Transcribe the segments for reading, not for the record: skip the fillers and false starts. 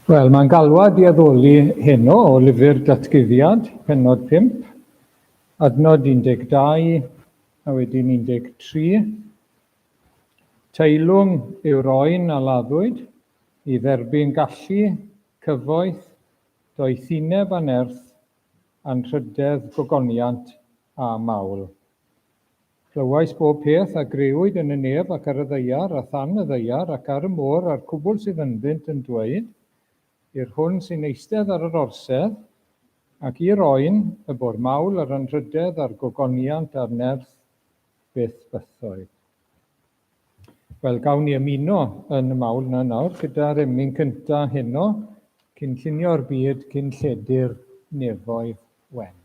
Wel, mae'n galwad i addoli heno o lyfr datguddiad, pennod 5, adnod 12 a wedyn 13. Teilwng yw'r oen a laddwyd, i dderbyn gallu, cyfoeth, doethineb a nerth, anrhydedd, gogoniant a mawl. Clywais bob peth a grewyd yn y nef ac ar y ddeiar, a than y ddeiar ac ar y môr a'r cwbl sydd ynddynt yn dweud, i'r hwn sy'n eistedd ar yr orsedd, ac i'r oen y bo'r mawl a'r anrhydedd a'r gogoniant a'r nerth byth bythoedd. Wel, gawn ni ymuno yn y mawl na nawr gyda'r emyn cyntaf heno, cynllunio'r byd cyn lledu'r nefoedd wen.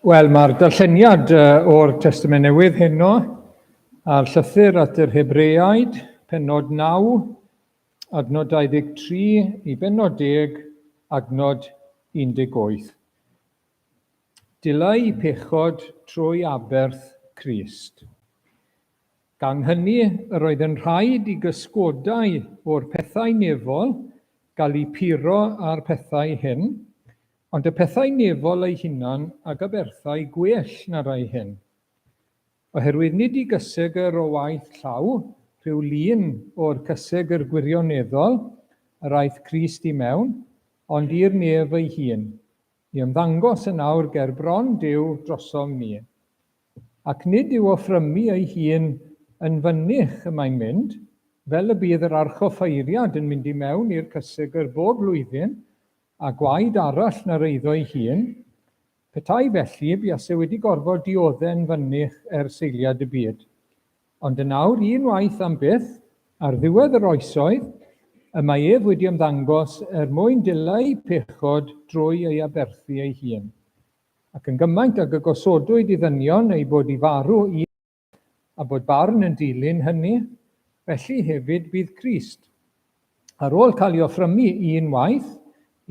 Wel, mae'r darlleniad o'r Testament Newydd heno a'r llythyr at yr Hebreaid, pennod 9, adnod 23 i bennod 10, adnod 18. Dileu pechod trwy aberth Crist. Gan hynny, yr oedd yn rhaid i gysgodau o'r pethau nefol gael eu puro ar pethau hyn, ond y pethau nefol eu hunan ag aberthau gwell na rai hyn. Oherwydd nid i gysegr o waith llaw, rhyw lun o'r cysegr gwirioneddol, yr aeth Crist i mewn, ond i'r nef ei hun, i ymddangos yn awr ger bron Duw drosom ni. Ac nid yw offrymu ei hun yn fynych y mae'n mynd, fel y bydd yr archoffeiriad yn mynd i mewn i'r cysegr bob blwyddyn, a gwaed arall na'r eiddo ei hun, petai felly buase wedi gorfod dioddau'n fynych ers eiliad y byd. Ond yn awr unwaith am byth, ar ddiwedd yr oesoedd, y mae ef wedi ymddangos mwyn dileu pechod drwy ei aberthu ei hun. Ac yn gymaint ag y gosodwyd i ddynion ei bod i farw a bod barn yn dilyn hynny, felly hefyd bydd Crist. Ar ôl cael ei offrymu unwaith,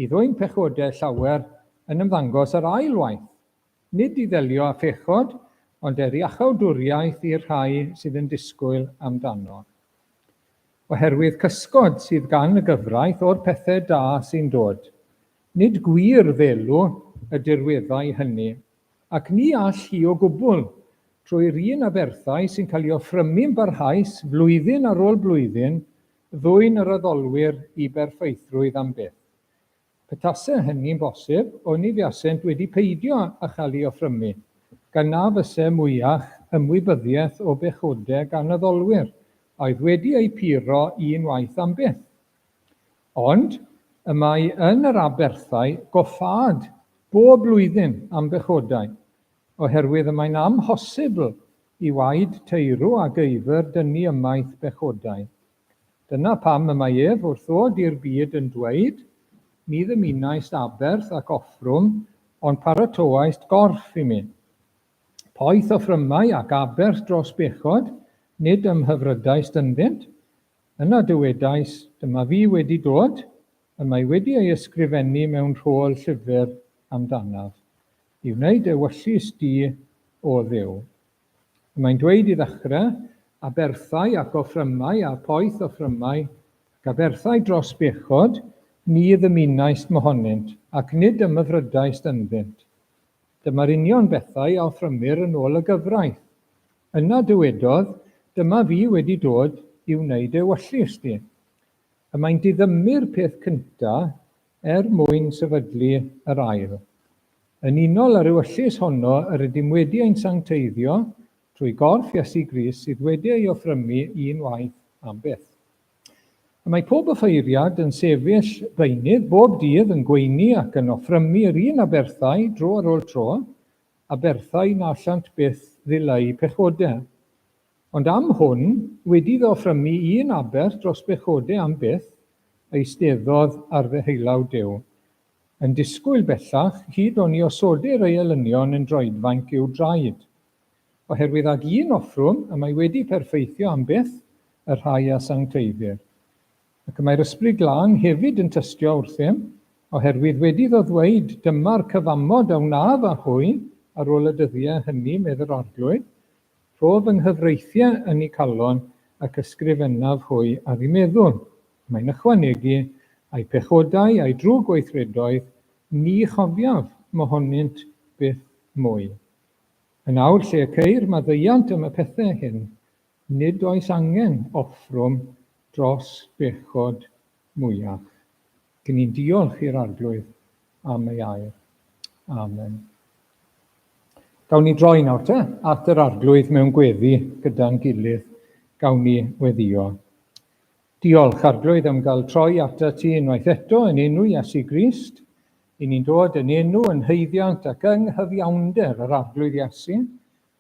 i ddwyn pechodau llawer yn ymddangos ar ail waith. Nid i ddelio â phechod, ond iachawdwriaeth i'r rhai sydd yn disgwyl amdano. Oherwydd cysgod sydd gan y gyfraith o'r pethau da sy'n dod. Nid gwir ddelw y dirweddau hynny, ac ni all hi o gwbl trwy'r un aberthau sy'n cael ei offrymu'n barhaus flwyddyn ar ôl blwyddyn, ddwyn yr addolwyr i berffeithrwydd am byth. Petasau hynny'n bosib, o'n i fiasent wedi peidio â chael ei offrymu, gan na fysau mwyach ymwybyddiaeth o bechodau gan addolwyr, oedd wedi ei puro unwaith am byth. Ond, y mae yn yr aberthau goffad bob blwyddyn am bechodau, oherwydd y mae'n amhosibl i waed teirw a geifr dynnu ymaith bechodau. Dyna pam y mae ef wrth ddod i'r byd yn dweud, ni ddymunais aberth ac offrwm, ond paratoais gorff i mi. Poeth offrymau ac aberth dros bechod, nid ymhyfrydais dynddynt. Yna dywedais, dyma fi wedi dod, y mae wedi ei ysgrifennu mewn rhôl llyfr amdanaf, i wneud ewyllus di o Dduw. Mae'n dweud i ddechrau, aberthau ac offrymau a poeth offrymau, ac aberthau dros bechod, ni ddymunais mohonynt, ac nid ymhyfrydais dynddynt. Dyma'r union bethau a offrymir yn ôl y gyfraith. Yna dywedodd, dyma fi wedi dod i wneud ewyllus di. Y mae'n diddymur peth cyntaf mwyn sefydlu yr ail. Yn unol ar ewyllus honno yr ydym wedi ein sancteiddio trwy gorff Iesu Grist sydd wedi ei offrymu unwaith am byth. Mae pob offeiriad yn sefyll beunydd bob dydd yn gweini ac yn offrymu'r un aberthau dro ar ôl tro, aberthau na allant byth ddileu pechodau. Ond am hwn, wedi ddioffrymu un aberth dros bechodau am byth, eisteddodd ar ddeheulaw Duw. Yn disgwyl bellach, hyd o'n i osodau'r ei elynion yn droedfaint i'w draed. Oherwydd ag un offrwm, y mae wedi perfeithio am byth y rhai a sancteiddir. Ac mae'r ysbryd glân hefyd yn tystio wrthym, oherwydd wedi ddweud dyma'r cyfamod a wnaf â hwy ar ôl y dyddiau hynny, medda'r arglwydd, roedd yng nghyfreithiau yn ei calon ac ysgrifennaf hwy ar ei meddwl. Mae'n ychwanegu a'i pechodau a'i drwg gweithredoedd, ni chofiaf mohonynt byth mwy. Yn awr lle ceir maddeuant am y pethau hyn, nid oes angen offrwm dros bechod mwyach. Gyn ni'n diolch i'r arglwydd am ei air. Amen. Gawn ni droi nawr at yr arglwydd mewn gweddi gyda'n gilydd, gawn ni weddio. Diolch arglwydd am gael troi ata ti unwaith eto yn enw Iesu Grist. I ni'n dod yn enw yn heiddiant ac yng nghyfiawnder yr arglwydd Iesu,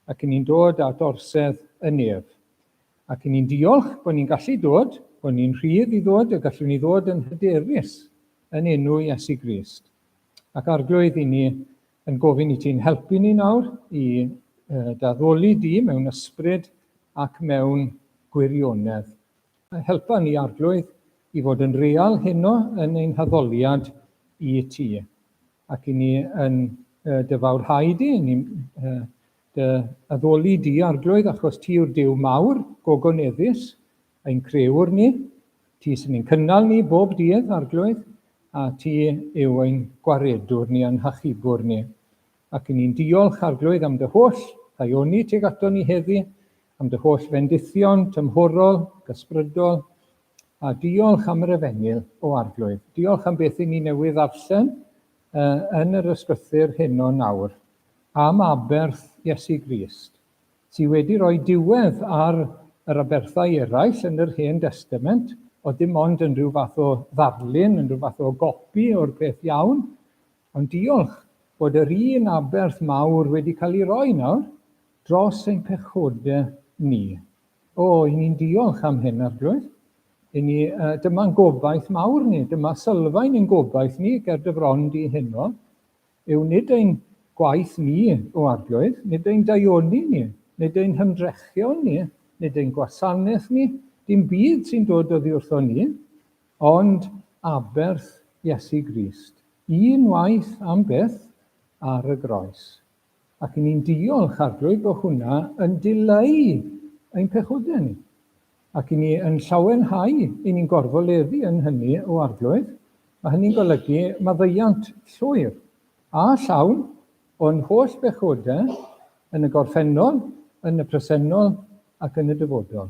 ac i ni'n dod at orsedd y nef. Ac i ni'n diolch bod ni'n gallu dod, bod ni'n rhydd i ddod, a gallwn ni ddod yn hyderus yn enw Iesu Grist. Ac arglwydd i ni yn gofyn i ti'n helpu ni nawr i daddoli di mewn ysbryd ac mewn gwirionedd. Helpa ni arglwydd i fod yn real heno yn ein haddoliad i ti. Ac i ni yn dyfawrhau di, dy addoli di arglwydd achos ti yw'r Duw mawr, gogoneddus, ein crewr ni, ti sy'n ein cynnal ni bob dydd arglwydd, a ti yw ein gwaredwr ni a'n hachubwr ni. Ac i ni'n diolch arglwydd am dy holl ddaioni tuag ato ni heddi, am dy holl fendithion, tymhorol, gysbrydol, a diolch am yr efengyl o arglwydd. Diolch am beth i ni newydd ddarllen yn yr ysgrythyr heno nawr, am aberth Iesu Grist, sydd wedi rhoi diwedd ar yr aberthau eraill yn yr Hen Testament, o dim ond yn rhyw fath o ddarlun, yn rhyw fath o gopi o'r peth iawn, ond diolch bod yr un aberth mawr wedi cael ei roi nawr dros ein pechodau ni. O, i ni'n diolch am hyn arglwydd. Dyma'n gobaith mawr ni, dyma sylfaen ein gobaith ni ger dyfron di heno, yw nid ein gwaith ni o arglwydd, nid ein daioni ni, nid ein hymdrechion ni, nid ein gwasanaeth ni, dim byd sy'n dod oddi wrtho ni, ond aberth Iesu Grist. Unwaith am byth ar y groes. Ac ni'n diolch arglwydd bod hwnna yn dileu ein pechodau ni. Ac ni yn llawenhau i ni'n gorfoleddu yn hynny o arglwydd. Mae hynny'n golygu maddeuant llwyr a llawn o'n holl bechodau yn y gorffennol, yn y presennol ac yn y dyfodol.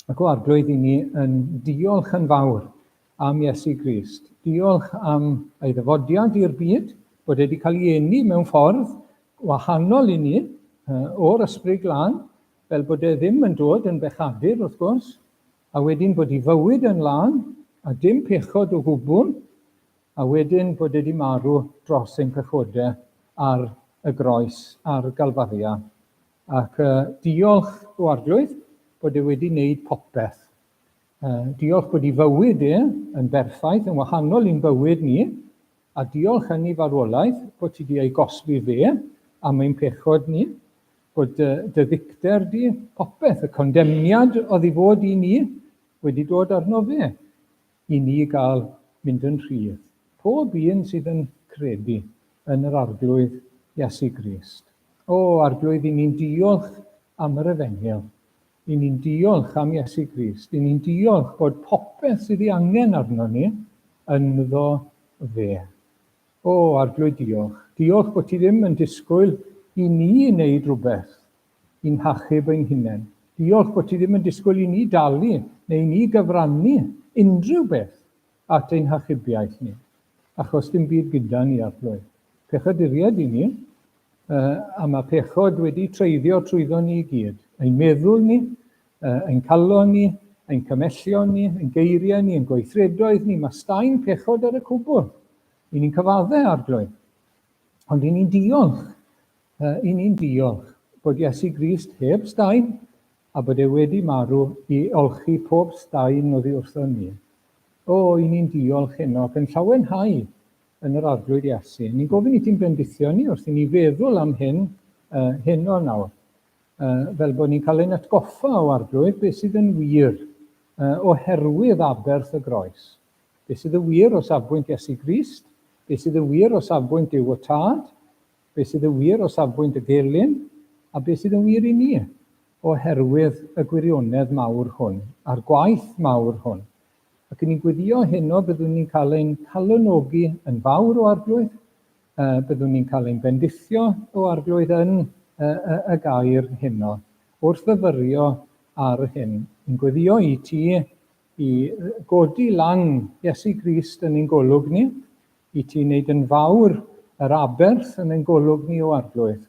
Ac o arglwydd i ni yn diolch yn fawr am Iesu Grist. Diolch am ei ddyfodiad i'r byd, bod wedi cael ei eni mewn ffordd wahanol i ni o'r ysbryd glân, fel bod e ddim yn dod yn bechadur wrth gwrs, a wedyn bod ei fywyd yn lân, a dim pechod o gwbl, a wedyn bod e wedi marw dros ein pechodau ar y groes, ar Galfaria. Ac diolch o arglwydd bod e wedi wneud popeth. Diolch bod ei fywyd e yn berffaith, yn wahanol i'n bywyd ni, a diolch yn ei farwolaeth bod ti wedi ei gosbi fe am ein pechod ni, bod dy ddicter di popeth, y condemniad oedd i fod i ni wedi dod arno fe, i ni gael mynd yn rhydd. Pob un sydd yn credu yn yr arglwydd Iesu Grist. Arglwydd, i ni'n diolch am yr Efengyl. I ni'n diolch am Iesu Grist. I ni'n diolch bod popeth sydd ei angen arno ni ynddo fe. Arglwydd, diolch. Diolch bod ti ddim yn disgwyl i ni wneud rhywbeth i'n hachub ein hunain. Diolch bod ti ddim yn disgwyl i ni dalu neu ni gyfrannu unrhyw beth at ein hachubiaeth ni. Achos dim byd gyda ni arglwydd. Pechaduriad i ni, a mae pechod wedi treiddio trwyddo ni i gyd. Ein meddwl ni, ein calon ni, ein cymellion ni, ein geiriau ni, ein gweithredoedd ni. Mae staen pechod ar y cwbl. I ni'n cyfaddau arglwydd. Ond i ni'n diolch bod Iesu Grist heb staen a bod e wedi marw i olchi pob staen oddi wrtho ni. I ni'n diolch heno ac yn llawenhau yn yr arglwydd Iesu. Ni'n gofyn i ti'n bendithio ni wrth i ni feddwl am hyn heno nawr. Fel bod ni'n cael ein atgoffa o arglwydd beth sydd yn wir oherwydd aberth y groes. Beth sydd yn wir o safbwynt Iesu Grist, beth sydd yn wir o safbwynt Duw o Tad, beth sydd yn wir o safbwynt y gelyn, a beth sydd yn wir i ni oherwydd y gwirionedd mawr hwn, a'r gwaith mawr hwn. Ac yn ni'n gweddio heno byddwn ni'n cael ein calonogi yn fawr o arglwydd, byddwn ni'n cael ein bendithio o arglwydd yn y gair heno, wrth ddyfyrio ar hyn. Ni'n gweddio i ti i godi lan Iesu Grist yn ein golwg ni, i ti wneud yn fawr yr aberth yn ein golwg ni o arglwydd,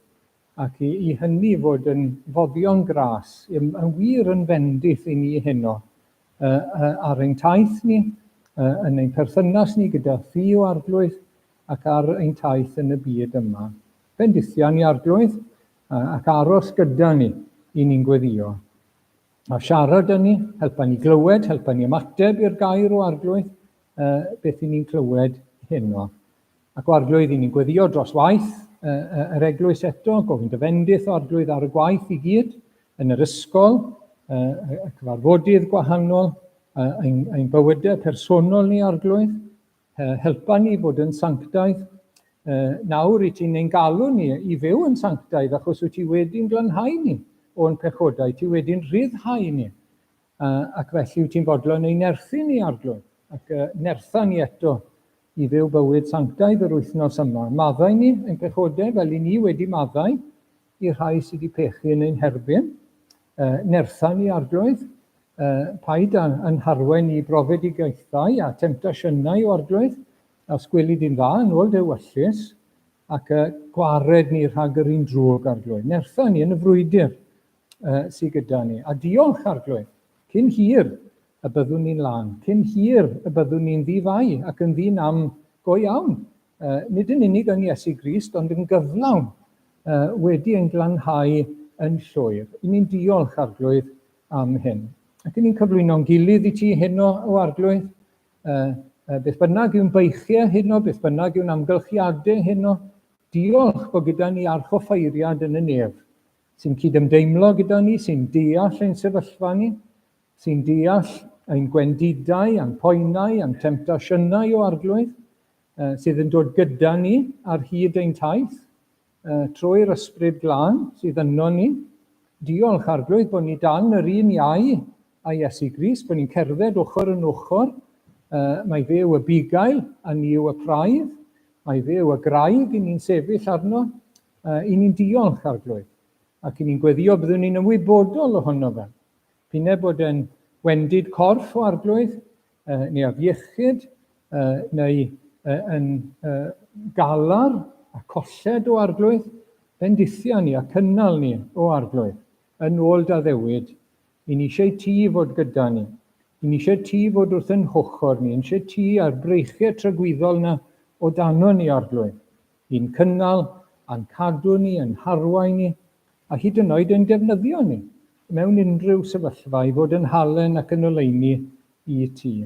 ac i hynny fod yn foddion gras, yn wir yn fendith i ni heno, ar ein taith ni, yn ein perthynas ni gyda thi o arglwydd, ac ar ein taith yn y byd yma. Bendithia ni arglwydd, ac aros gyda ni i ni'n gweddio. A siarad â ni, helpa ni glywed, helpa ni ymateb i'r gair o arglwydd, beth i ni'n clywed heno. Ac o arglwydd i ni'n gweddio dros waith yr eglwys eto, gofyn dyfendith o arglwydd ar y gwaith i gyd, yn yr ysgol, y cyfarfodydd gwahanol, ein bywydau personol ni arglwydd, helpa ni fod yn sanctaidd. Nawr i ti'n ein galw ni i fyw yn sanctaidd, achos wyt ti wedi'n glanhau ni o'n pechodau, ti wedi'n rhyddhau ni, ac felly wyt ti'n fodlon ein nerthu ni arglwydd, ac nertha ni eto i fyw bywyd sanctaidd yr wythnos yma. Maddau ni ein pechodau fel i ni wedi maddau i'r rhai sydd wedi pechu yn ein herbyn. Nertha ni arglwydd, paid yn harwen i brofedigaethau a temptasiynau o arglwydd, a sgweli di'n dda yn ôl dewyllus, ac gwared ni rhag yr un drwg arglwydd. Nertha ni yn y frwydr sydd gyda ni. A diolch arglwydd, cyn hir y byddwn ni'n lan, cyn hir y byddwn ni'n ddifau ac yn ddynam go iawn. Nid yn unig yn Iesu Grist, ond yn gyflawn wedi ein glanhau yn llwyr. I ni'n diolch arglwydd am hyn. Ac ni'n cyflwyno'n gilydd i ti heno o arglwydd, beth bynnag yw'n beichiau heno, beth bynnag yw'n amgylchiadau heno, diolch bod gyda ni archoffeiriad yn y nef, sy'n cydymdeimlo gyda ni, sy'n deall ein sefyllfa ni, sy'n deall ein gwendidau, ein poenau, ein temptasiynau o arglwydd, sydd yn dod gyda ni ar hyd ein taith, trwy'r ysbryd glân sydd yno ni. Diolch arglwydd bod ni dan yr un iau a Iesu Grist, bod ni'n cerdded ochr yn ochr. Mae fe yw y bugail a ni yw y praidd. Mae fe yw y graig i ni'n sefyll arno. I ni'n diolch arglwydd. Ac i ni'n gweddio byddwn ni'n ymwybodol ohono fe. P'une bod yn wendid corff o arglwydd, neu afiechyd, neu yn galar a colled o arglwydd, bendithia ni a cynnal ni o arglwydd yn ôl daddewid. I ni eisiau ti fod gyda ni. I ni eisiau ti fod wrth yn hwchor ni. I ni eisiau ti a'r breichiau trygwyddol na o dano ni arglwydd. I'n cynnal, a'n cadw ni, a'n harwain ni, a hyd yn oed yn defnyddio ni mewn unrhyw sefyllfa i fod yn halen ac yn oleuni i ti.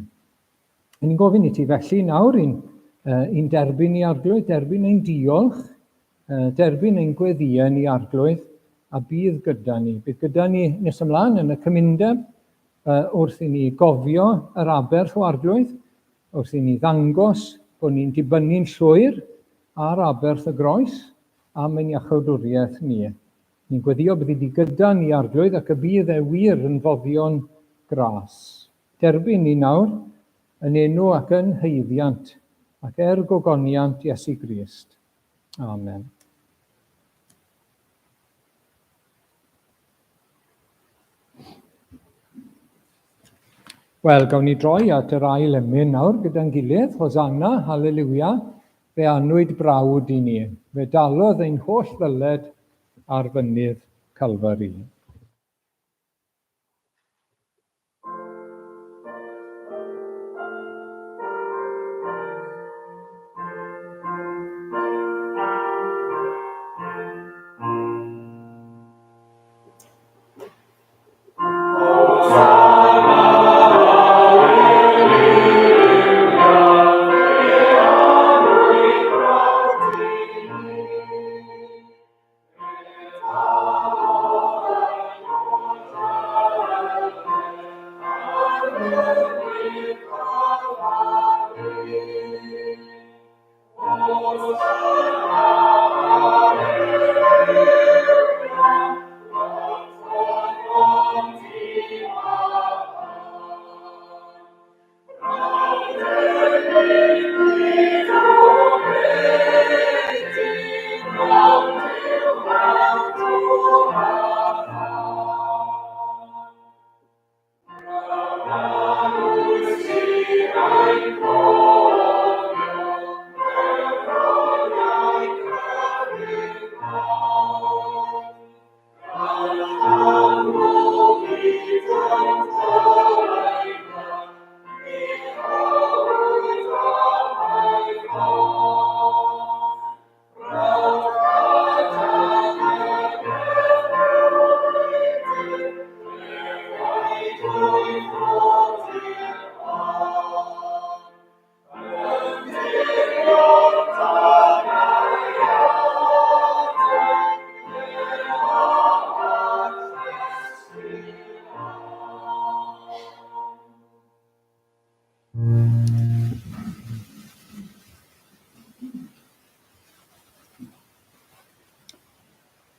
Ni'n gofyn i ti felly nawr i'n derbyn ni arglwydd, derbyn ein diolch, derbyn ein gweddïau ni arglwydd, a bydd gyda ni. Bydd gyda ni nes ymlaen yn y cymundeb, wrth i ni gofio yr aberth o arglwydd, wrth i ni ddangos bod ni'n dibynnu'n llwyr ar aberth y groes am ein iachawdwriaeth ni. Ni'n gweddio bydd i gyda ni arglwydd ac y bydd e wir yn foddion gras. Derbyn ni nawr yn enw ac yn haeddiant ac gogoniant Iesu Grist. Amen. Wel, gawn ni droi at yr ail emyn nawr gyda'n gilydd. Hosanna, halleluia, fe anwyd brawd i ni. Fe dalodd ein holl ddyled ar fynydd Calfari.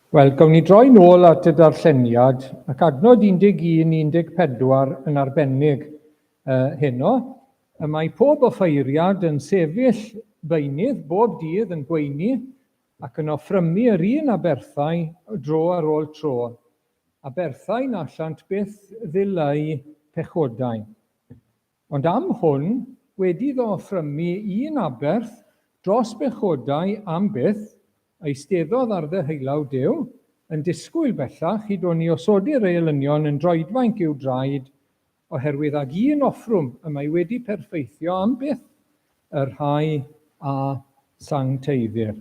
Wel, gawn ni droi nôl at y darlleniad ac adnod 11-14 yn arbennig heno. Mae pob offeiriad yn sefyll beunydd bob dydd yn gweini ac yn offrymu yr un aberthau dro ar ôl tro. Aberthau na allant byth ddileu pechodau. Ond am hwn, wedi iddo offrymu un aberth dros pechodau am byth, eisteddodd ar ddeheulaw Duw, yn disgwyl bellach hyd o'n i osodi'r ei elynion yn droedfaint i'w draed, oherwydd ag un offrwm y mae wedi perfeithio am byth yr rhai a sancteiddir.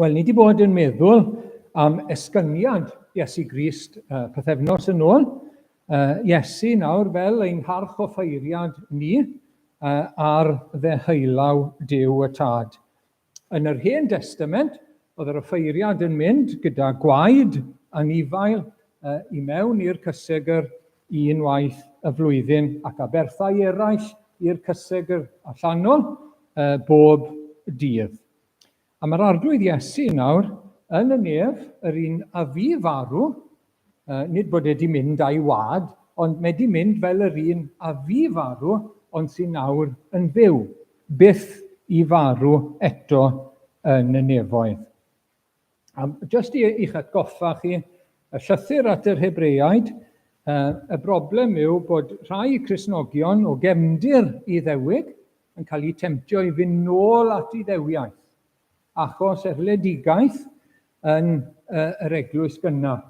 Wel, ni wedi bod yn meddwl am esgyniad Iesu Grist pythefnos yn ôl, Iesu nawr fel ein harch o ffeiriad ni ar ddeheulaw Duw y Tad. Yn yr Hen Testament, oedd yr offeiriad yn mynd gyda gwaed anifail i mewn i'r cysegr unwaith y flwyddyn ac aberthau eraill i'r cysegr allanol bob dydd. A mae'r arglwydd Iesu nawr yn y nef, yr un a fi farw, nid bod wedi mynd a'i wad, ond mae wedi mynd fel yr un a fi farw, ond sy'n nawr yn fyw, byth i farw eto yn y nefoedd. A jyst i'ch atgoffa chi, y llythyr at yr Hebreaid, y broblem yw bod rhai Cristnogion o gefndir Iddewig yn cael eu temtio i fynd nôl at Iddewiaeth, achos erledigaeth yn yr eglwys gynnar.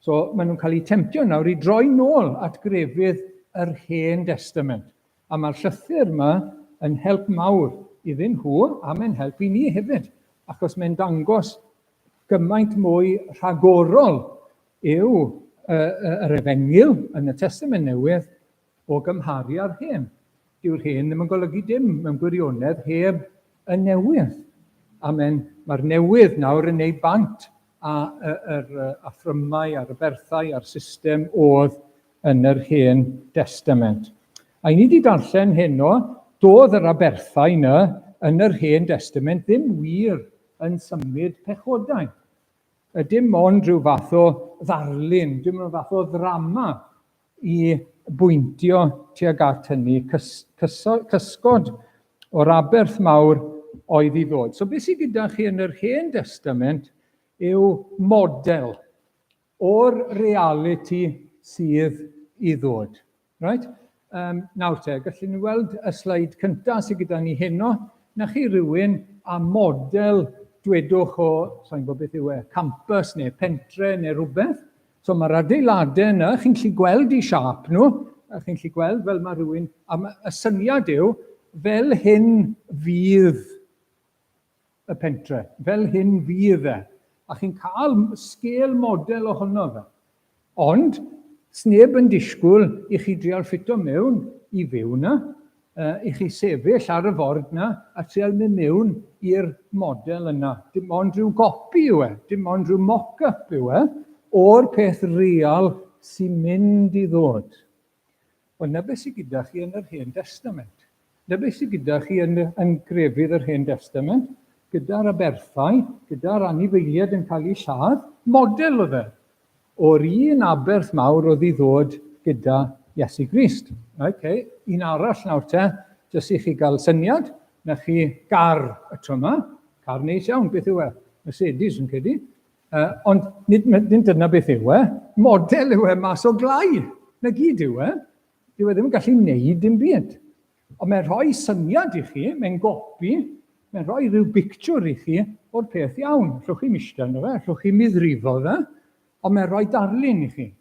So maen nhw'n cael eu temtio nawr i droi nôl at grefydd yr Hen Testament. A mae'r llythyr yma yn help mawr iddyn nhw, a mae'n help i ni hefyd, achos mae'n dangos gymaint mwy rhagorol yw yr Efengyl yn y Testament Newydd o gymharu â'r Hen. Dyw'r Hen ddim yn golygu dim mewn gwirionedd heb y newydd. A mae'r newydd nawr yn neud bant a'r athrymau, a'r berthau, a'r system oedd yn yr Hen Testament. A ni wedi darllen heno, doedd yr aberthau yna yn yr Hen Testament ddim wir yn symud pechodau. Dim ond rhyw fath o ddarlun, dim ond fath o ddrama i bwyntio tuag at hynny, cysgod o'r aberth mawr oedd i ddod. So beth sydd gyda chi yn yr Hen Testament yw model o'r reality sydd i ddod. Right? Nawr te, gallwn ni weld y sleid cyntaf sydd gyda ni heno. Na chi rywun a model dwedwch o, sa'n gwybod beth yw campus neu pentre neu rhywbeth. So mae'r adeiladau yna, chi'n gallu gweld i siap nhw, a chi'n gallu gweld fel mae rhywun, a y syniad yw, fel hyn fydd y pentre, fel hyn fydd e. A chi'n cael sgêl model ohono fe. Ond, sneb yn disgwyl i chi drial ffito mewn i fyw na, i chi sefyll ar y ford na, a trial mynd mewn i'r model yna. Dim ond rhyw gopi yw e, dim ond rhyw mock-up yw e, o'r peth real sy'n mynd i ddod. Ond na beth sydd gyda chi yn yr Hen Testament. Na beth sydd gyda chi yn grefydd yr Hen Testament, gyda'r aberthau, gyda'r anifeiliaid yn cael ei lladd, model o fe, o'r un aberth mawr oedd i ddod gyda Iesu Grist. Okay. Un arall nawr te, jyst i chi gael syniad, na chi gar y tro yma, car neis iawn, beth yw e? Mercedes yn cedi. Ond nid dyna beth yw e, model yw e mas o glai, na gyd yw e. Dyw e ddim yn gallu wneud dim byd. Ond mae'n rhoi syniad i chi, mae'n gopi, mae'n rhoi rhyw pictiwr i chi o'r peth iawn. Llwch chi mistan o fe, llwch chi middrifo fe, ond mae'n rhoi darlun i chi.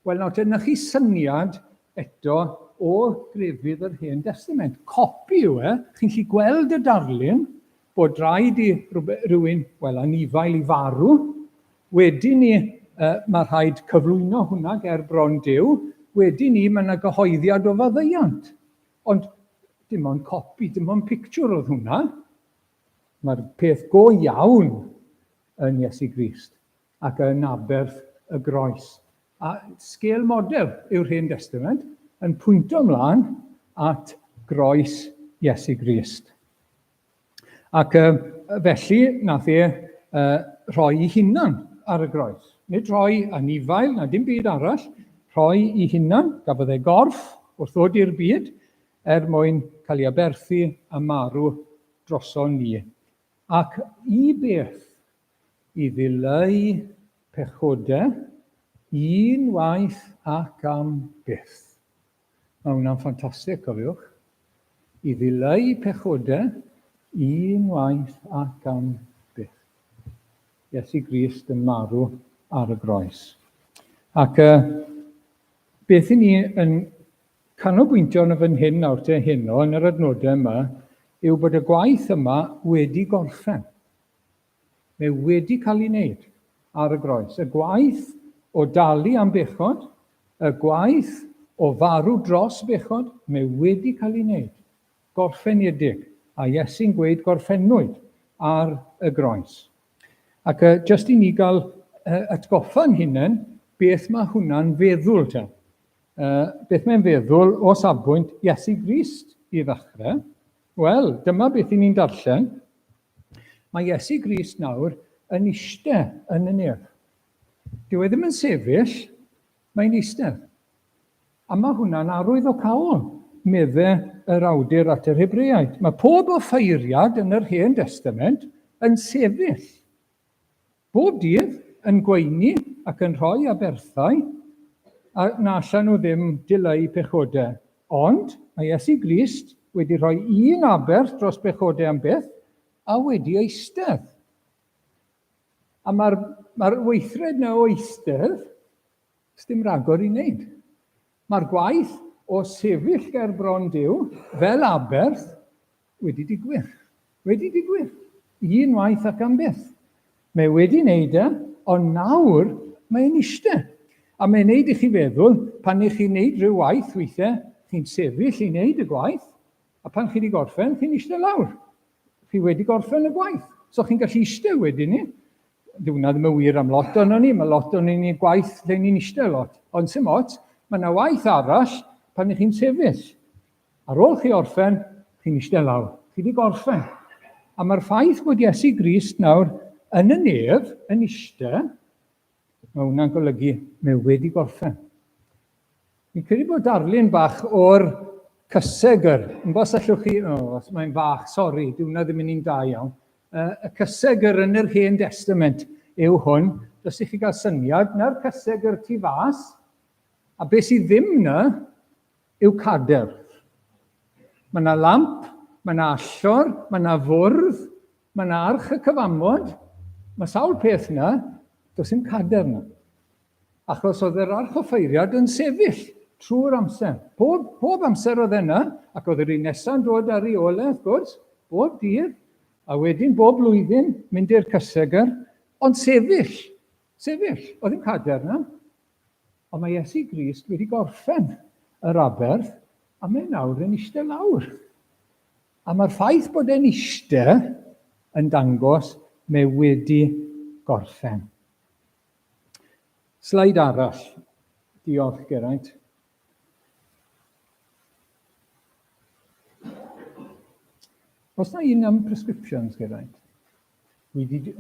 Wel, nawr, dyna chi syniad eto o grefydd yr Hen Testament. Copi yw e, chi'n gallu gweld y darlun, bod rhaid i rhywun, wel, anifail i farw. Wedyn ni, mae rhaid cyflwyno hwnna ger bron Duw. Wedyn ni, mae yna gyhoeddiad o faddeuant. Ond dim ond copi, dim ond pictiwr oedd hwnna. Mae'r peth go iawn yn Iesu Grist ac yn aberth y groes. A sgêl model yw'r Hen Testament yn pwyntio ymlaen at groes Iesu Grist. Ac felly nath rhoi ei hunan ar y groes. Nid rhoi anifail na dim byd arall, rhoi ei hunan, gafodd ei gorff wrth ddod i'r byd, mwyn cael ei aberthu a marw droson ni. Ac i beth? I ddileu pechodau, unwaith ac am byth. Mae hwnna'n ffantastig, cofiwch. I ddileu pechodau, unwaith ac am byth. Iesu Grist yn marw ar y groes. Ac beth i ni yn canolbwyntio yn y fan hyn nawr te heno yn yr adnodau yma yw bod y gwaith yma wedi gorffen. Mae wedi cael ei wneud ar y groes. Y gwaith o dalu am bechod, y gwaith o farw dros bechod, mae wedi cael ei wneud. Gorffeniedig. A Iesu'n gweud gorffennwyd ar y groes. Ac jyst i ni gael atgoffa'n hunain, beth mae hwnna'n feddwl te. Beth mae'n feddwl o safbwynt Iesu Grist i ddechrau. Wel, dyma beth i ni'n darllen. Mae Iesu Grist nawr yn eistedd yn y nef. Dyw e ddim yn sefyll, mae'n eistedd. A mae hwnna'n arwyddocaol, meddai yr awdur at yr Hebreaid. Mae pob offeiriad yn yr Hen Testament yn sefyll. Bob dydd yn gweini ac yn rhoi aberthau, a na allan nhw ddim dileu pechodau. Ond mae Iesu Grist wedi rhoi un aberth dros pechodau am beth, a wedi eistedd. A mae'r weithred na o eistedd, dim ragor i wneud. Mae'r gwaith o sefyll ger bron Duw fel aberth wedi digwydd. Wedi digwydd. Un waith ac am beth. Mae wedi wneud ond nawr mae'n eistedd. A mae'n wneud i chi feddwl, pan i chi wneud rhyw waith weithiau, chi'n sefyll i wneud y gwaith, a pan chi wedi gorffen, chi'n eistedd lawr. Chi wedi gorffen y gwaith. So chi'n gallu eistedd wedyn ni. Hwnna ddim yn wir am lot o'n ni, mae lot o'n ni gwaith lle ni'n eistedd lot. Ond sy'n mot, mae yna waith arall pan i chi'n sefyll. Ar ôl chi orffen, chi'n eistedd lawr. Chi wedi gorffen. A mae'r ffaith bod Iesu Grist nawr yn y nef, yn eistedd, mae hwnna'n golygu, mae wedi gorffen. Mi'n credu bod darlun bach o'r cysegr. Yn bos allwch chi, mae'n fach, sori, dyw hwnna ddim yn un da iawn. Y cysegr yn yr Hen Testament yw hwn, os ych chi gael syniad, na'r cysegr tu fas, a beth sydd ddim yna yw cader. Mae yna lamp, mae yna allor, mae yna fwrdd, mae yna arch y cyfamod, mae sawl peth yna, does dim cader yna. Achos oedd yr arch offeiriad yn sefyll trwy'r amser. Pob amser oedd yna, ac oedd yr un nesaf dod ar ei ole, wrth gwrs, bob dydd, a wedyn bob blwyddyn mynd i'r cysegr, ond sefyll, oedd ddim cader yna. Ond mae Iesu Grist wedi gorffen yr aberth, a mae nawr yn eistedd lawr. A mae'r ffaith bod e'n eistedd yn dangos mae wedi gorffen. Slaid arall. Diolch, Geraint. Os na un am prescriptions, Geraint?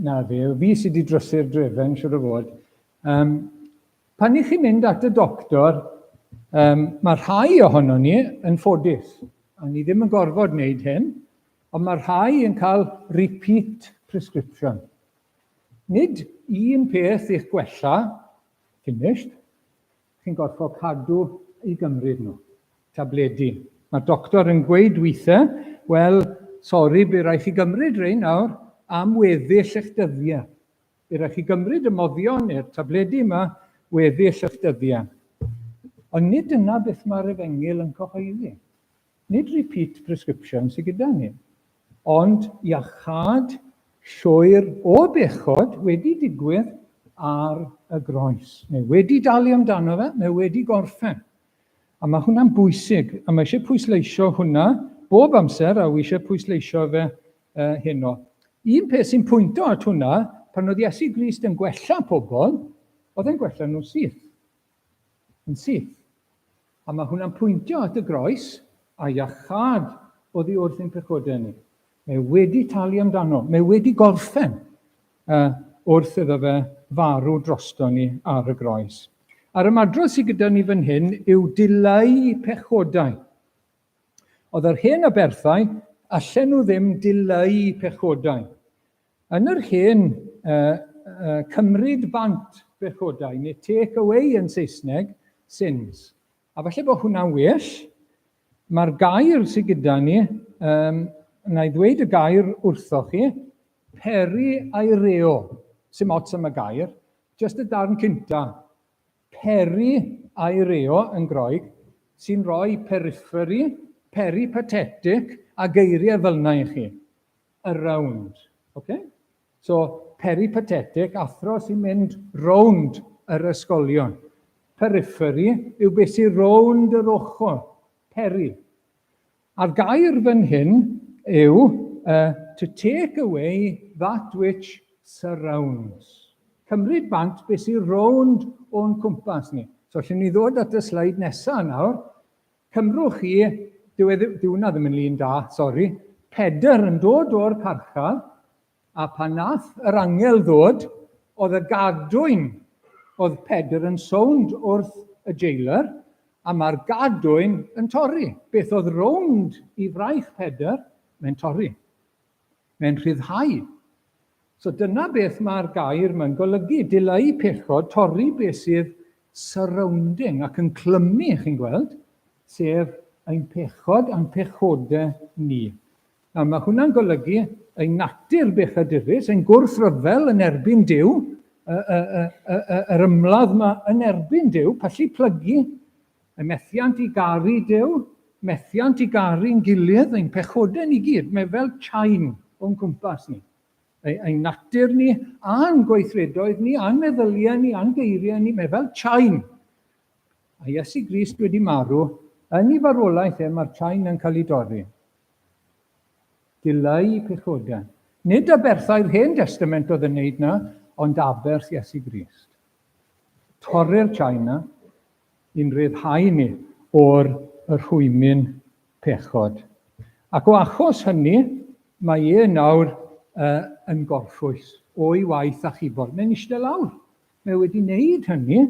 Na fe, fi sydd wedi drysu'r drefen, siwr o fod. Pan i chi mynd at y doctor, mae rhai ohono ni yn ffodus. A ni ddim yn gorfod wneud hyn, ond mae rhai yn cael repeat prescription. Nid un peth i'ch gwella, finished, chi'n gorfod cadw i gymryd nhw, tabledi. Mae'r doctor yn gweud weithiau, wel, sori, bydd rhaid chi gymryd rhain nawr am weddill eich dyddiau. Bydd rhaid chi gymryd y moddion i'r tabledi yma weddill eich dyddiau. Ond nid yna beth mae'r Efengil yn cyhoeddi. Nid repeat prescription sydd gyda ni, ond iachad llwyr o bechod wedi digwydd ar y groes. Mae wedi dalu amdano fe, mae wedi gorffen. A mae hwnna'n bwysig, a mae eisiau pwysleisio hwnna bob amser, a wy eisiau pwysleisio fe heno. Un peth sy'n pwynto at hwnna, pan oedd Iesu Grist yn gwella pobl, oedd e'n gwella nhw syth. Yn syth. A mae hwnna'n pwyntio at y groes, a iachad oedd i wrth ein pechodau ni. Mae wedi talu amdano, mae wedi gorffen wrth iddo fe farw drosto ni ar y groes. A'r ymadrodd sydd gyda ni fan hyn yw dileu pechodau. Oedd yr hen aberthau, allan nhw ddim dileu pechodau. Yn yr hen cymryd bant pechodau, neu take away yn Saesneg, sins. A falle bod hwnna'n well, mae'r gair sydd gyda ni, na i ddweud y gair wrthoch chi, peri a'i reo, sy'n ots am y gair, jyst y darn cynta, peri a'i reo yn Groeg, sy'n rhoi periphery, peripatetic a geiriau fel yna i chi. Around. Okay? So, peripatetic, athro sy'n mynd round yr ysgolion. periphery yw beth sy'n rownd yr ochr, peri. A'r gair fan hyn yw to take away that which surrounds. Cymryd bant beth sy'n rownd o'n cwmpas ni. So, allwn ni ddod at y sleid nesaf nawr. Cymrwch chi, dyw hwnna ddim yn lun da, sori, Pedr yn dod o'r carchar, a pan nath yr angel ddod, oedd y gadwyn, oedd Pedr yn sownd wrth y jailer, a mae'r gadwyn yn torri. Beth oedd rownd i fraich Pedr, mae'n torri. Mae'n rhyddhau. So dyna beth mae'r gair mae'n golygu. Dileu pechod, torri beth sydd surrounding ac yn clymu, chi'n gweld, sef ein pechod a'n pechodau ni. Nawr, mae hwnna'n golygu ein natur bechadurus, ein gwrthryfel yn erbyn Duw, yr ymladd yma yn erbyn Duw, pallu plygu, y methiant i garu Duw, methiant i garu'n gilydd, ein pechodau ni gyd, mae fel chain o'n cwmpas ni. Ein natur ni, a'n gweithredoedd ni, a'n meddyliau ni, a'n geiriau ni, mae fel chain. A Iesu Grist wedi marw, yn ei farwolaeth mae'r chain yn cael ei dorri. Dileu pechodau. Nid aberthau'r Hen Testament oedd yn neud na, ond aberth Iesu Grist. Torri'r chain na, i'n ryddhau ni o'r rhwymyn pechod. Ac o achos hynny, mae e nawr yn gorffwys o'i waith a chibod. Mae'n eistedd lawr. Mae wedi wneud hynny.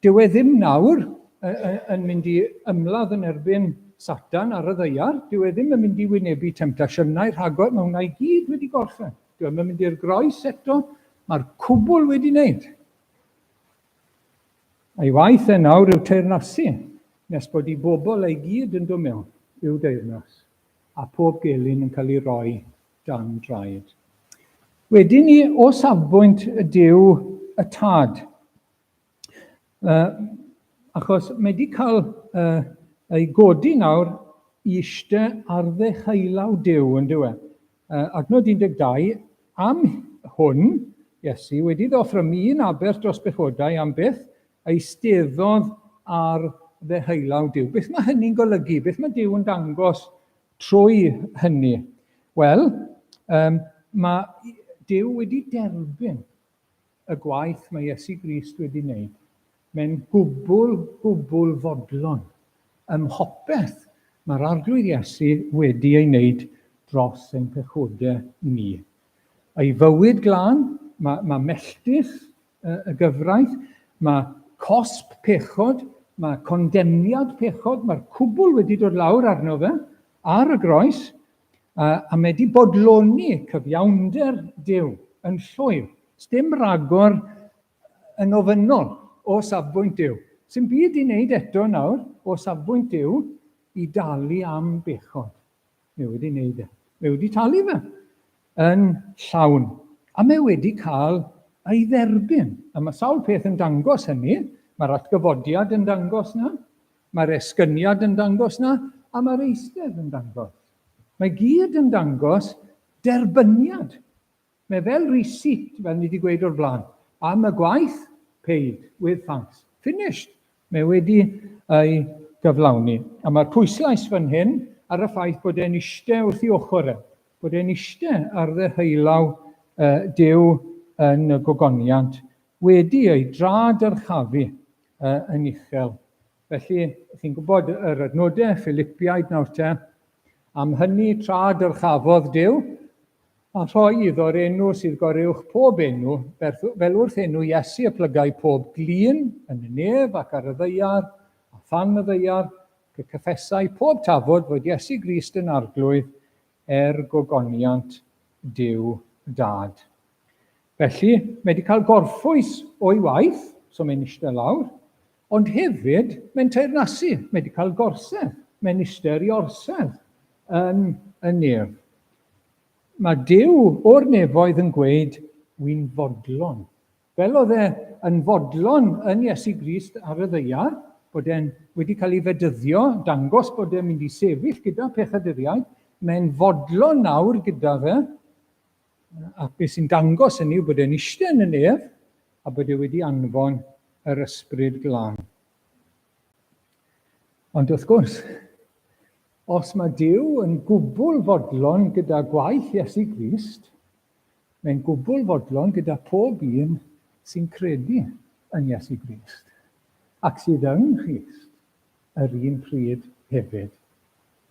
Dyw e ddim nawr yn mynd i ymladd yn erbyn Satan ar y ddaear. Dyw e ddim yn mynd i wynebu temptasiynau rhagor. Mae hwnna i gyd wedi gorffen. Dyw e'n mynd i'r groes eto. Mae'r cwbl wedi wneud. A'i waith e nawr yw teyrnasu, nes bod i bobl ei gyd yn dod mewn i'w deyrnas, a pob gelyn yn cael ei roi dan draed. Wedyn ni, o safbwynt y Duw y Tad, achos mae wedi cael ei godi nawr i eistedd ar ddeheulaw Duw yn dyw e. Adnod 12, am hwn, Iesu wedi ddoffrymu un aber dros bechodau am beth, eisteddodd ar ddeheulaw Duw. Beth mae hynny'n golygu? Beth mae Duw yn dangos trwy hynny? Wel, mae Duw wedi derbyn y gwaith mae Iesu Grist wedi wneud. Mae'n gwbl fodlon. Ymhopeth mae'r arglwydd Iesu wedi ei wneud dros ein pechodau ni. Ei fywyd glân, mae melltith y gyfraith, mae cosb pechod, mae condemniad pechod, mae'r cwbl wedi dod lawr arno fe, ar y groes, a mae wedi bodloni cyfiawnder Duw yn llwyr. Dim ragor yn ofynol o safbwynt Duw. Sy'n byd i wneud eto nawr o safbwynt Duw i dalu am bechod. Mae wedi wneud e. Mae wedi talu fe yn llawn. A mae wedi cael ei dderbyn. A mae sawl peth yn dangos hynny. Mae'r atgyfodiad yn dangos na, mae'r esgyniad yn dangos na, a mae'r eistedd yn dangos. Mae gyd yn dangos derbyniad. Mae fel receipt, fel ni wedi gweud o'r blaen. Am y gwaith, paid, with thanks. Finished. Mae wedi ei gyflawni. A mae'r pwyslais fan hyn ar y ffaith bod e'n eistedd wrth ei ochr e. Bod e'n eistedd ar ddeheulaw Duw yn y gogoniant wedi ei dradyrchafu yn uchel. Felly, chi'n gwybod yr adnodau Philippiaid nawr te, am hynny tradyrchafodd Duw, a rhoi iddo'r enw sydd goruwch pob enw, fel wrth enw Iesu y plygau pob glin yn y nef ac ar y ddeiar, a than y ddeiar, cyffesau pob tafod fod Iesu Grist yn arglwydd gogoniant Duw Dad. Felly, mae wedi cael gorffwys o'i waith, so mae'n eistedd lawr, ond hefyd mae'n teyrnasu, mae wedi cael gorsedd, mae'n eistedd i orsedd yn y nef. Mae Duw o'r nefoedd yn gweud, wy'n fodlon. Fel oedd e yn fodlon yn Iesu Grist ar y ddeiar, bod e'n wedi cael ei fedyddio, dangos bod e'n mynd i sefyll gyda pechaduriaid, mae'n fodlon nawr gyda fe, a beth sy'n dangos hynny yw bod e'n eistedd yn y nef, a bod e wedi anfon yr ysbryd glân. Ond wrth gwrs, os mae Duw yn gwbl fodlon gyda gwaith Iesu Grist, mae'n gwbl fodlon gyda pob un sy'n credu yn Iesu Grist, ac sydd yn Christ yr un pryd hefyd.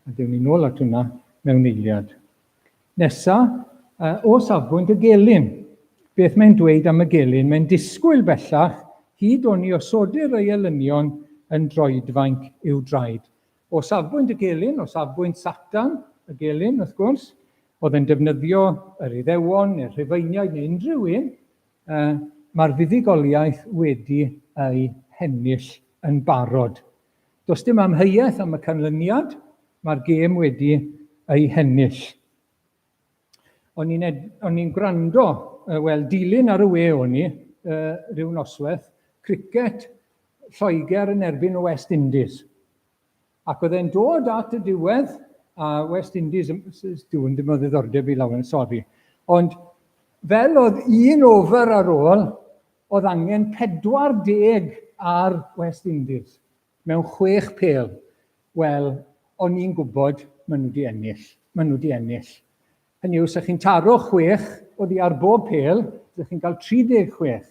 A dewn ni nôl at hwnna mewn eiliad. Nesa, o safbwynt y gelyn. Beth mae'n dweud am y gelyn? Mae'n disgwyl bellach hyd o'n i osodau'r ei elynion yn droedfainc i'w draed. O safbwynt y gelyn, o safbwynt Satan, y gelyn wrth gwrs, oedd yn defnyddio yr Iddewon neu'r Rhufeiniaid neu unrhyw un, mae'r fuddugoliaeth wedi ei hennill yn barod. Does dim amheuaeth am y canlyniad, mae'r gêm wedi ei hennill. O'n i'n gwrando, wel, dilyn ar y we o'n i, ryw noswaith, cricet Lloegr yn erbyn o West Indies. Ac oedd e'n dod at y diwedd, a West Indies, dwi'n dim o ddiddordeb i lawer, sori. Ond fel oedd 1 over ar ôl, oedd angen 40 ar West Indies, mewn 6 pêl. Wel, o'n i'n gwybod, maen nhw wedi ennill. Maen nhw wedi ennill. Hynny yw, sech chi'n taro 6, oedd hi ar bob pêl, sech chi'n cael 36.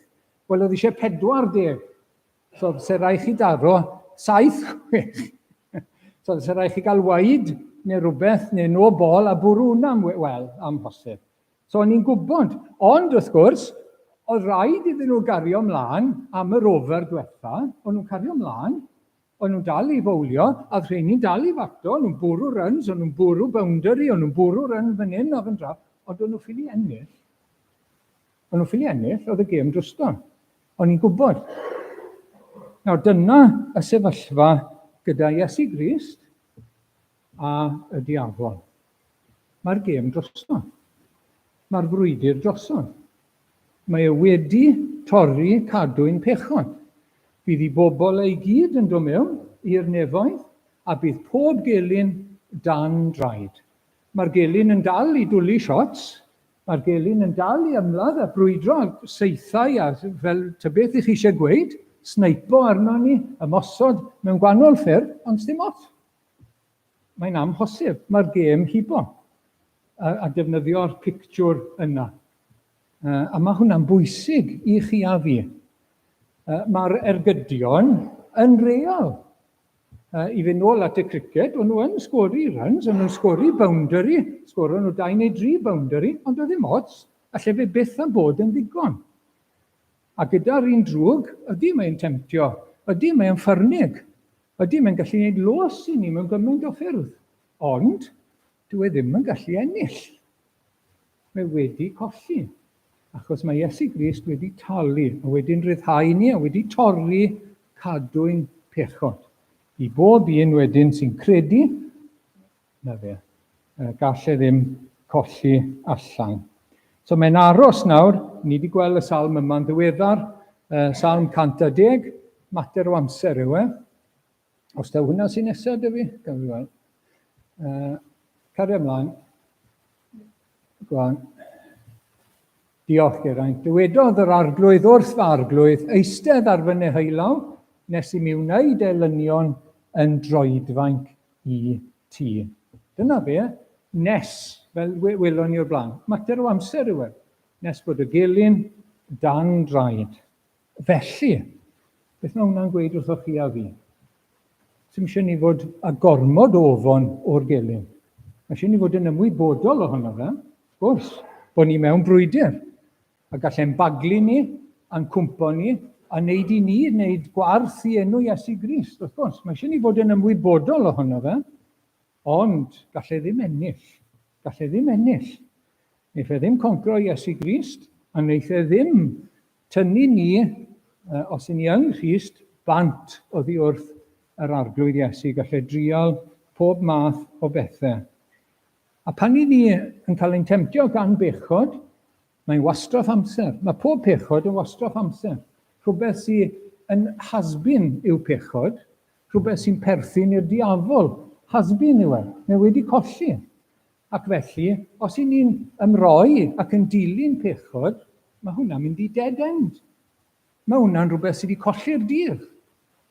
Wel, oedd eisiau 40. So, se rai chi daro 7-6. So, se rai chi gael waid neu rhywbeth, neu no bol, a bwrw hwnna'n, wel, amhosib. So, o'n i'n gwybod. Ond, wrth gwrs, oedd rhaid iddyn nhw gario ymlaen am yr over diwetha. O'n nhw'n cario ymlaen, o'n nhw'n dal i fowlio, a rheini'n dal i facto, o'n nhw'n bwrw runs, o'n nhw'n bwrw boundary, o'n nhw'n bwrw run fan hyn a fan draw, ond o'n nhw'n ffili ennill. O'n nhw'n ffili ennill, oedd y gêm drosto. O'n i'n gwybod. Nawr, dyna y sefyllfa gyda Iesu Grist a y diafol. Mae'r gêm drosto. Mae'r frwydr drosto. Mae e wedi torri cadwyn pechod. Bydd ei bobl ei gyd yn dod mewn i'r nefoedd, a bydd pob gelyn dan draed. Mae'r gelyn yn dal i dwlu shots, mae'r gelyn yn dal i ymladd a brwydro seithau, a fel tybeth i chi eisiau gweud, sneipo arno ni, ymosod mewn gwahanol ffyrdd, ond dim ots. Mae'n amhosib, mae'r gêm hibo, a defnyddio'r pictiwr yna. A mae hwnna'n bwysig i chi a fi. Mae'r ergydion yn real. I fynd nôl at y cricet, o'n nhw yn sgori runs, o'n nhw'n sgori boundary, sgoro nhw 2 neu 3 boundary, ond oedd ddim ots, a lle fe byth a bod yn ddigon. A gyda'r un drwg, ydy mae'n temtio, ydy mae'n ffyrnig, ydy mae'n gallu gwneud los i ni mewn gymaint o ffyrdd, ond dyw e ddim yn gallu ennill. Mae wedi colli, achos mae Iesu Grist wedi talu, a wedi'n ryddhau ni, a wedi torri cadwyn pechod. I bob un wedyn sy'n credu, na fe, gall e ddim colli allan. So mae'n aros nawr, ni wedi gweld y salm yma'n ddiweddar, salm 110, mater o amser yw e. Os da hwnna sy'n nesaf, dy fi? Gael fi weld. Cario ymlaen. Gwan. Diolch, Geraint. Dywedodd yr arglwydd wrth farglwydd, eistedd ar fy neheulaw, nes i mi wneud elynion yn droedfainc i ti. Dyna fe, nes, fel welon ni o'r blaen. Mater o amser yw e. Nes bod y gelyn dan draed. Felly, beth mae hwnna'n gweud wrthoch chi a fi? Sym eisiau ni fod a gormod o ofon o'r gelyn. Mae eisiau ni fod yn ymwybodol ohono fe, gwrs, bod ni mewn brwydr. A gallai'n baglu ni, a'n cwmpo ni, a wneud i ni wneud gwarth i enw Iesu Grist, wrth gwrs. Mae eisiau ni fod yn ymwybodol ohono fe, ond gallai ddim ennill. Gallai ddim ennill. Neith e ddim concro Iesu Grist, a neith e ddim tynnu ni, os i ni yn Christ, bant oddi wrth yr arglwydd Iesu, gallai drial pob math o bethau. A pan i ni yn cael ein temtio gan bechod, mae'n wastraff amser. Mae pob pechod yn wastraff amser. Rhywbeth sy'n hasbyn i'w pechod, rhywbeth sy'n perthyn i'r diafol. Hasbyn yw e, mae wedi colli. Ac felly, os i ni'n ymroi ac yn dilyn pechod, mae hwnna'n mynd i dead end. Mae hwnna'n rhywbeth sydd wedi colli'r dydd.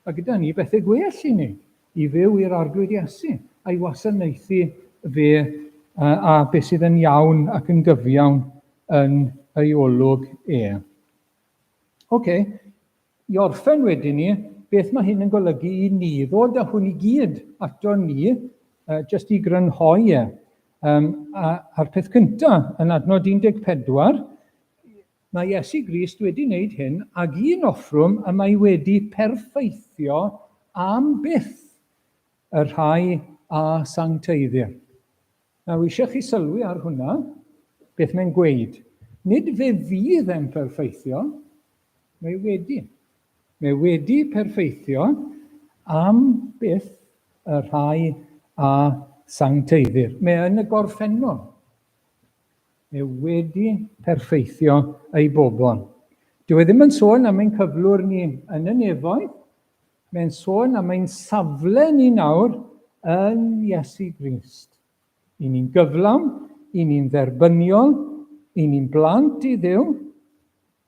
A gyda ni bethau gwell i ni. i fyw i'r arglwydd Iesu, a'i wasanaethu fe a beth sydd yn iawn ac yn gyfiawn yn ei olwg e. I orffen wedyn ni, beth mae hyn yn golygu i ni, ddod â hwn i gyd ato ni, jyst i grynhoi e. A'r peth cyntaf, yn adnod 14, mae Iesu Grist wedi wneud hyn ag un offrwm y mae wedi perfeithio am byth y rhai a sancteiddir. Nawr, eisiau chi sylwi ar hwnna, beth mae'n gweud. Nid fe fydd e'n perfeithio, mae wedi. Mae wedi perfeithio am byth y rhai a sancteiddir. Mae yn y gorffennol. Mae wedi perfeithio ei bobl. Dyw e ddim yn sôn am ein cyflwr ni yn y nefoedd, mae'n sôn am ein safle ni nawr yn Iesu Grist. I ni'n gyflawn, i ni'n dderbyniol, i ni'n blant i Dduw,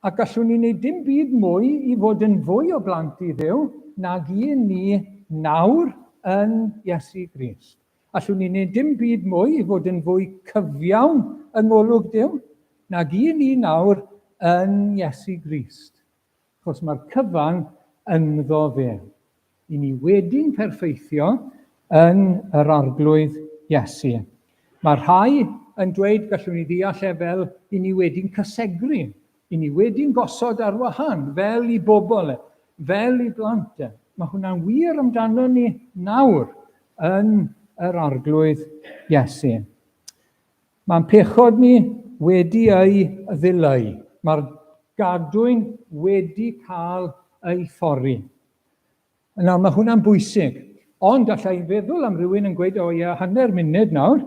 ac allwn ni wneud dim byd mwy i fod yn fwy o blant i Dduw nag i ni nawr yn Iesu Grist. Allwn ni wneud dim byd mwy i fod yn fwy cyfiawn yng ngolwg Dduw nag i ni nawr yn Iesu Grist. Achos mae'r cyfan ynddo fe. I ni wedi'n perfeithio yn yr arglwydd Iesu. Mae rhai yn dweud, gallwn ni ddeall fel i ni wedi'n cysegru, i ni wedi'n gosod ar wahân, fel i bobl, fel i blant. Mae hwnna'n wir amdano ni nawr yn yr arglwydd Iesu. Mae'n pechod ni wedi ei ddileu. Mae'r gadwyn wedi cael ei thorri. Nawr, mae hwnna'n bwysig. Ond allai feddwl am rywun yn gweud, hanner munud nawr,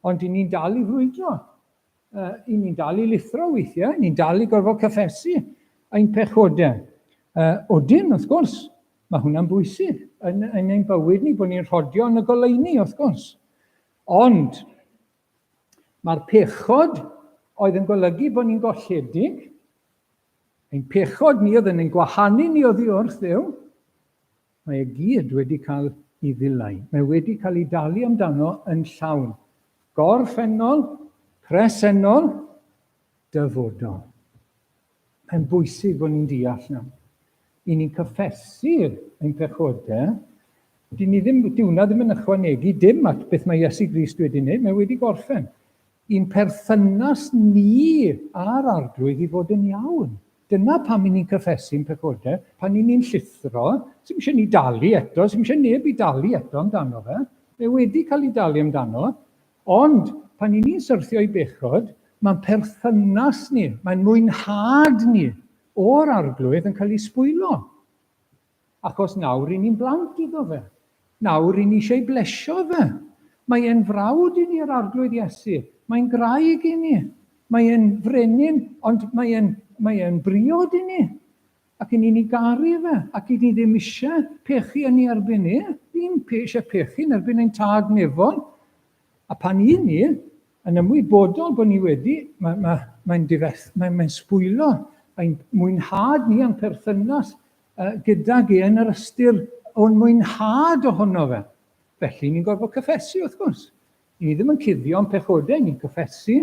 ond i ni'n dal i frwydro. I ni'n dal i lithro weithiau, ni'n dal i gorfod cyffesu ein pechodau. Odyn, wrth gwrs, mae hwnna'n bwysig yn ein bywyd ni, bod ni'n rhodio yn y goleuni, wrth gwrs. Ond, mae'r pechod oedd yn golygu bod ni'n golledig, ein pechod ni oedd yn ein gwahanu ni oddi wrth Dduw, mae e gyd wedi cael ei ddileu. Mae wedi cael ei dalu amdano yn llawn. Gorffennol, presennol, dyfodol. Mae'n bwysig bod ni'n deall nawr. I ni'n cyffesu ein pechodau, dyw hwnna ddim yn ychwanegu dim at beth mae Iesu Grist wedi wneud, mae wedi gorffen. I'n perthynas ni a'r arglwydd i fod yn iawn. Dyna pam i ni'n cyffesu'n pechodau, pan i ni'n llithro, sy'n eisiau ni dalu eto, sy'n eisiau neb i dalu eto amdano fe, mae wedi cael ei dalu amdano, ond pan i ni'n syrthio i bechod, mae'n perthynas ni, mae'n mwynhad ni o'r arglwydd yn cael ei sbwylo. Achos nawr i ni'n blant iddo fe, nawr i ni eisiau blesio fe. Mae'n frawd i ni'r arglwydd Iesu, mae'n graig i ni, mae'n frenin, ond mae'n briod i ni, ac i ni'n garu fe, ac i ni ddim eisiau pechu yn ei erbyn ni, ddim eisiau pechu yn erbyn ein tad nefol, a pan i ni, yn ymwybodol bod ni wedi, mae'n sbwylo, mae'n mwynhad ni am perthynas gydag yn yr ystyr o'n mwynhad ohono fe. Felly ni'n gorfod cyffesu, wrth gwrs. Ni ddim yn cuddio am pechodau, ni'n cyffesu,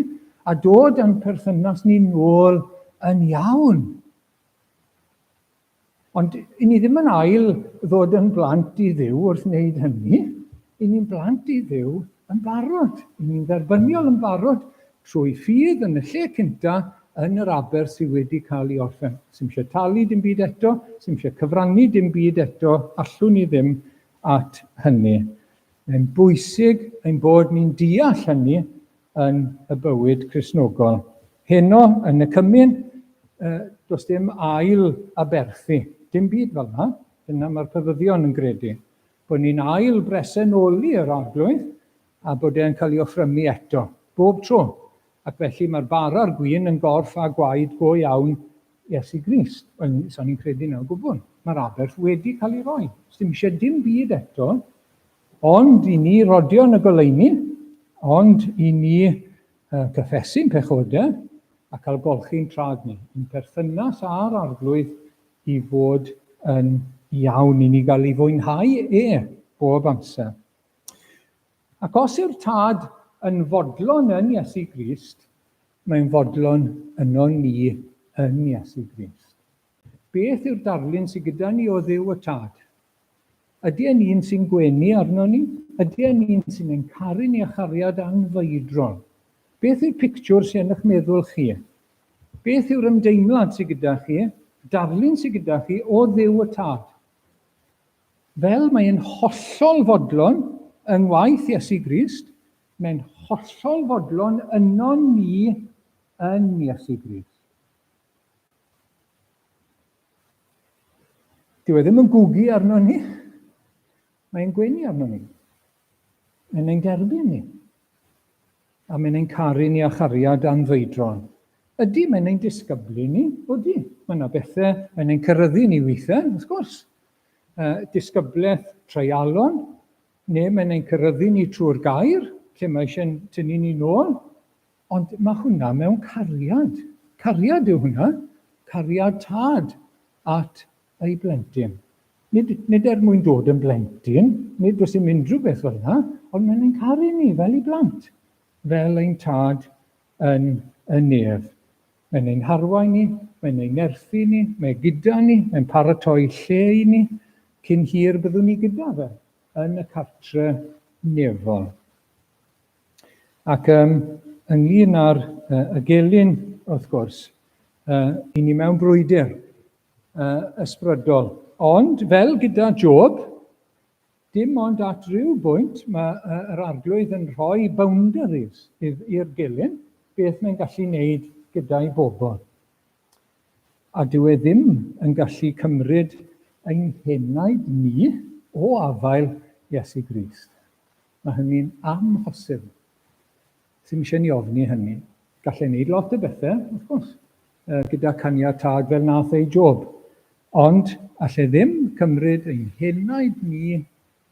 a dod yn perthynas ni'n nôl yn iawn. Ond i ni ddim yn ail ddod yn blant i Dduw wrth wneud hynny. I ni'n blant i Dduw yn barod. I ni'n dderbyniol yn barod trwy ffydd yn y lle cyntaf yn yr aber sydd wedi cael ei orffen. Sy'n eisiau talu dim byd eto, sy'n eisiau cyfrannu dim byd eto, allwn ni ddim at hynny. Mae'n bwysig ein bod ni'n deall hynny yn y bywyd Cristnogol. Heno, yn y cymyn, does dim ail aberthu. Dim byd fel yna. Dyna mae'r pefyddion yn gredu. Bod ni'n ail bresennoli yr arglwydd a bod e'n cael ei offrymu eto, bob tro. Ac felly mae'r bara'r gwyn yn gorff a gwaed go iawn Iesu Grist. Wel, so ni'n credu na o gwbl. Mae'r aberth wedi cael ei roi. Dim eisiau dim byd eto, ond i ni rodio yn y goleuni, ond i ni cyffesu'n pechodau a cael golchi'n trad ni. Yn perthynas â'r arglwydd i fod yn iawn, i ni gael ei fwynhau bob amser. Ac os yw'r tad yn fodlon yn Iesu Grist, mae'n fodlon yno ni yn Iesu Grist. Beth yw'r darlun sydd gyda ni o Dduw y Tad? Ydy e'n un sy'n gwenu arno ni? Ydy e'n un sy'n ein caru ni a chariad anfeidron? Beth yw'r pictiwr sy'n eich meddwl chi? Beth yw'r ymdeimlad sydd gyda chi? Darlun sydd gyda chi o Dduw y Tad? Fel mae'n hollol fodlon yng ngwaith Iesu Grist, mae'n hollol fodlon yno ni yn Iesu Grist. Dyw e ddim yn gwgu arno ni, mae'n gwenu arno ni. Mae'n ein derbyn ni. A mae'n ein caru ni a chariad anfeidron. Ydy, mae'n ein disgyblu ni? Ydy. Mae yna bethau, mae'n ein cyrryddu ni weithiau, wrth gwrs. Disgyblaeth treialon, neu mae'n ein cyrryddu ni trwy'r gair, lle mae eisiau tynnu ni nôl. Ond mae hwnna mewn cariad. Cariad yw hwnna. Cariad tad at ei blentyn. Nid mwyn dod yn blentyn, nid oes dim unrhyw beth fel yna, ond mae'n ein caru ni fel ei blant, fel ein tad yn y nef. Mae'n ein harwain ni, mae'n ein nerthu ni, mae'n gyda ni, mae'n paratoi lle i ni, cyn hir byddwn ni gyda fe yn y cartre nefol. Ac ynglyn â'r y gelyn, wrth gwrs, i ni mewn brwydr ysbrydol. Ond, fel gyda Job, dim ond at ryw bwynt mae yr arglwydd yn rhoi boundaries i'r gelyn, beth mae'n gallu wneud gyda'i bobl. A dyw e ddim yn gallu cymryd ein henaid ni o afael Iesu Grist. Mae hynny'n amhosib. Ddim eisiau ni ofni hynny. Gallai wneud lot o bethau, wrth gwrs, gyda caniatâd fel nath ei Job. Ond allai ddim cymryd ein henaid ni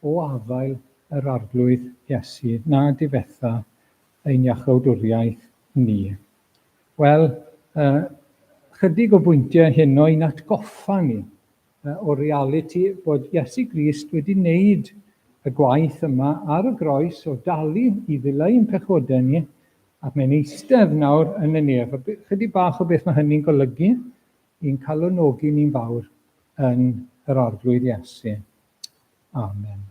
o afael yr arglwydd Iesu, na difetha ein iachawdwriaeth ni. Wel, chydig o bwyntiau heno i'n atgoffa ni o realiti bod Iesu Grist wedi wneud y gwaith yma ar y groes o dalu i ddileu'n pechodau ni, ac mae'n eistedd nawr yn y nef. Chydig bach o beth mae hynny'n golygu, i'n calonogi ni'n fawr yn yr arglwydd Iesu. Amen.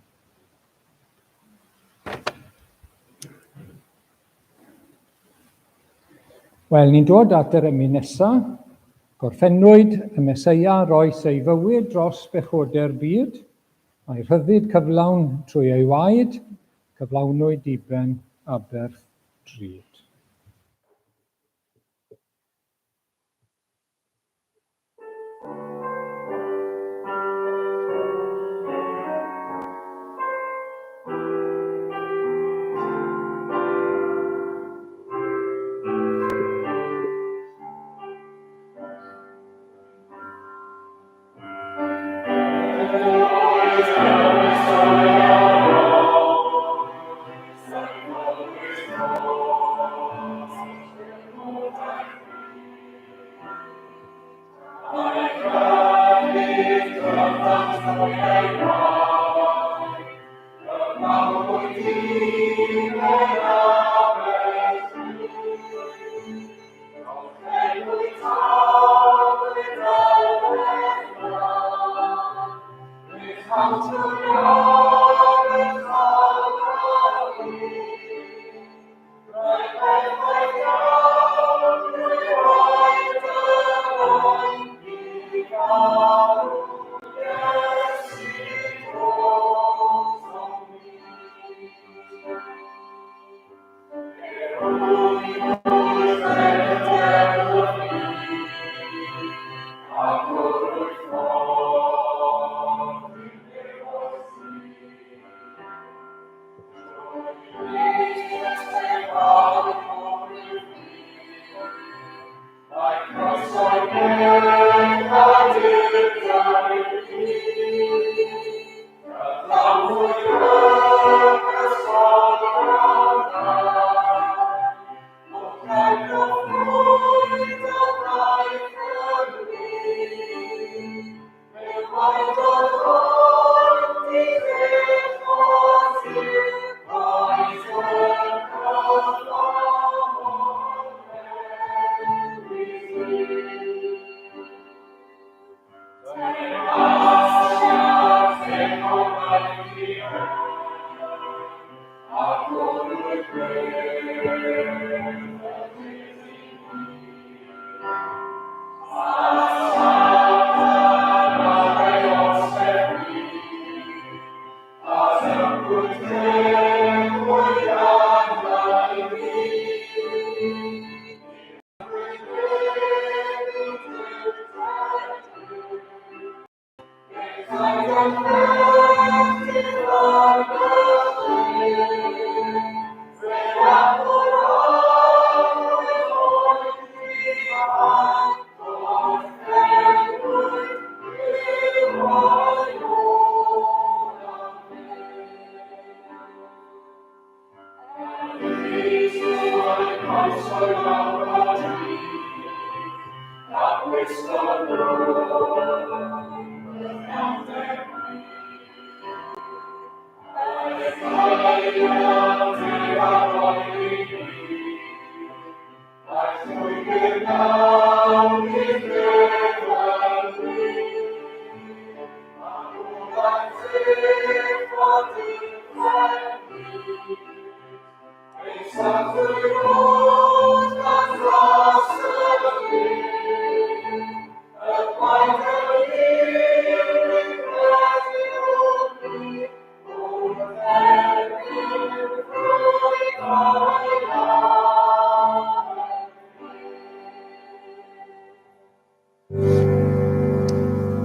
Wel, ni'n dod at yr emyn nesaf. Gorffennwyd y Meseia roes ei fywyd dros bechodau'r byd. Mae rhyddid cyflawn trwy ei waed, cyflawnwyd diben aberth drud.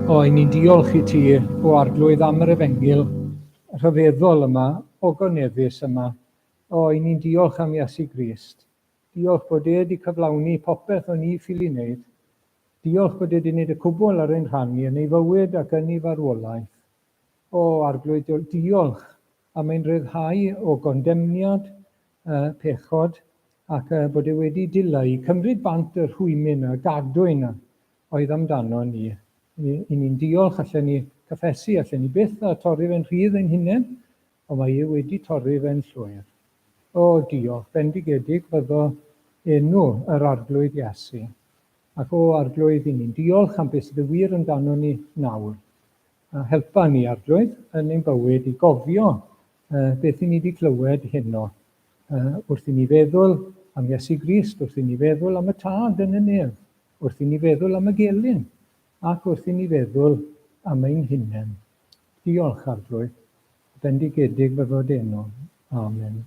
O, i ni'n diolch i ti o arglwydd am yr Efengyl rhyfeddol yma, ogoneddus yma. O, i ni'n diolch am Iesu Grist. Diolch bod e wedi cyflawni popeth o'n i ffili wneud. Diolch bod e wedi wneud y cwbl ar ein rhannu yn ei fywyd ac yn ei farwolaeth. O, arglwydd, diolch am ein rhyddhau o gondemniad pechod ac bod e wedi dileu, cymryd bant y rhwymyn a gadw yna oedd amdano ni. I ni'n diolch allan ni cyffesu, allan ni byth a torri fe'n rhydd ein hunain, ond mae e wedi torri fe'n llwyr. O, diolch, bendigedig fyddo enw yr arglwydd Iesu. Ac o arglwydd i ni'n diolch am beth sydd y wir amdano ni nawr. A helpa ni arglwydd yn ein bywyd i gofio beth i ni wedi clywed heno. Wrth i ni feddwl am Iesu Grist, wrth i ni feddwl am y tad yn y nef, wrth i ni feddwl am y gelyn, ac wrth i ni feddwl am ein hunain. Diolch arglwydd, bendigedig fyddo enw. Amen.